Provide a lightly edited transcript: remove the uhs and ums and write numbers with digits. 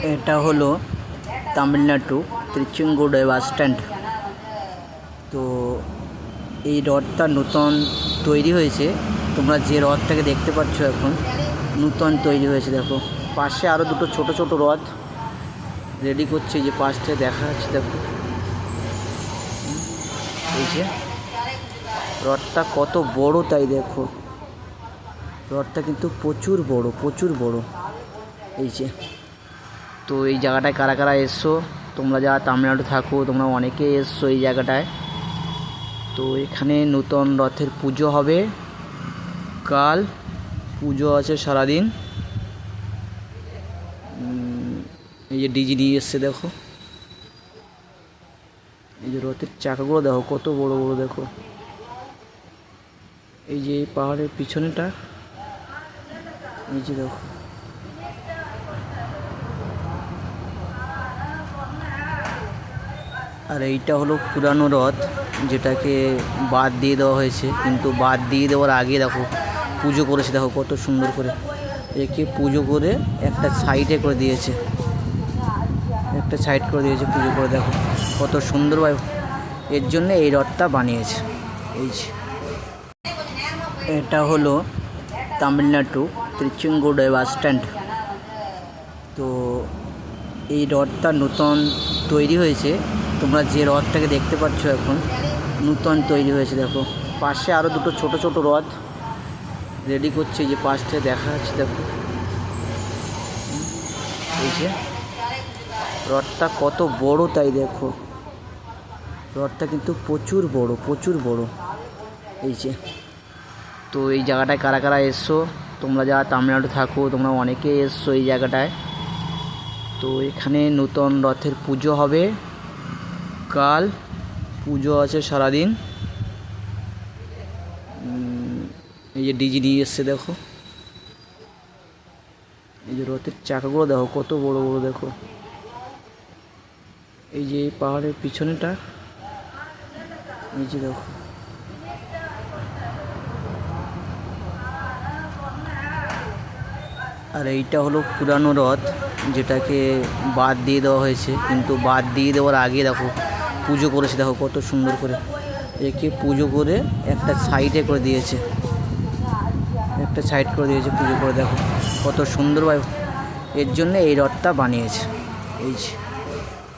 এটা হলো Tamil Nadu তিরুচেঙ্গোড় bus stand. তো এই রথটা নতুন তৈরি হয়েছে। তোমরা যে রথটাকে দেখতে পাচ্ছ এখন নতুন তৈরি হয়েছে। দেখো পাশে আরও দুটো ছোট ছোট রথ রেডি করছে, যে পাশটা দেখা যাচ্ছে। দেখো এই যে রথটা কত বড়, তাই দেখো রথটা কিন্তু প্রচুর বড়, প্রচুর বড়। এই যে, তো এই জায়গাটায় কারা কারা এসছো, তোমরা যারা তামিলনাড়ু থাকো তোমরা অনেকেই এসছো এই জায়গাটায়। তো এখানে নতুন রথের পুজো হবে, কাল পুজো আছে সারাদিন। এই যে ডিজি নিয়ে এসছে, দেখো এই যে রথের চাকাগুলো দেখো কত বড় বড়। দেখো এই যে পাহাড়ের পিছনেটা, এই যে দেখো আর এইটা হলো পুরানো রথ, যেটাকে বাদ দিয়ে দেওয়া হয়েছে। কিন্তু বাদ দিয়ে দেওয়ার আগে দেখো পুজো করেছে, দেখো কত সুন্দর করে একে পুজো করে একটা সাইডে করে দিয়েছে, একটা সাইড করে দিয়েছে পুজো করে। দেখো কত সুন্দরভাবে এর জন্য এই রথটা বানিয়েছে। এই যে এটা হলো তামিলনাড়ু তিরুচেঙ্গোড় বাস স্ট্যান্ড। তো এই রথটা নতুন তৈরি হয়েছে। তোমরা যে রথটাকে দেখতে পাচ্ছ এখন নতুন তৈরি হয়েছে। দেখো পাশে আরও দুটো ছোট ছোট রথ রেডি করছে, যে পাশটা দেখা যাচ্ছে। দেখো এই যে রথটা কত বড়, তাই দেখো রথটা কিন্তু প্রচুর বড়, প্রচুর বড়। এই যে, তো এই জায়গাটায় কারা কারা এসছো, তোমরা যারা তামিলনাড়ু থাকো তোমরা অনেকেই এসছো এই জায়গাটায়। তো এখানে নতুন রথের পুজো হবে, কাল পুজো আছে সারাদিন। এই যে ডিজি নিয়ে এসছে, দেখো এই যে রথের চাকাগুলো দেখো কত বড় বড়। দেখো এই যে পাহাড়ের পিছনেটা, এই যে দেখো আর এইটা হলো পুরানো রথ, যেটাকে বাদ দিয়ে দেওয়া হয়েছে। কিন্তু বাদ দিয়ে দেওয়ার আগে দেখো পুজো করেছে, দেখো কত সুন্দর করে একে পুজো করে একটা সাইডে করে দিয়েছে, একটা সাইড করে দিয়েছে পুজো করে। দেখো কত সুন্দরভাবে এর জন্য এই রথটা বানিয়েছে। এই যে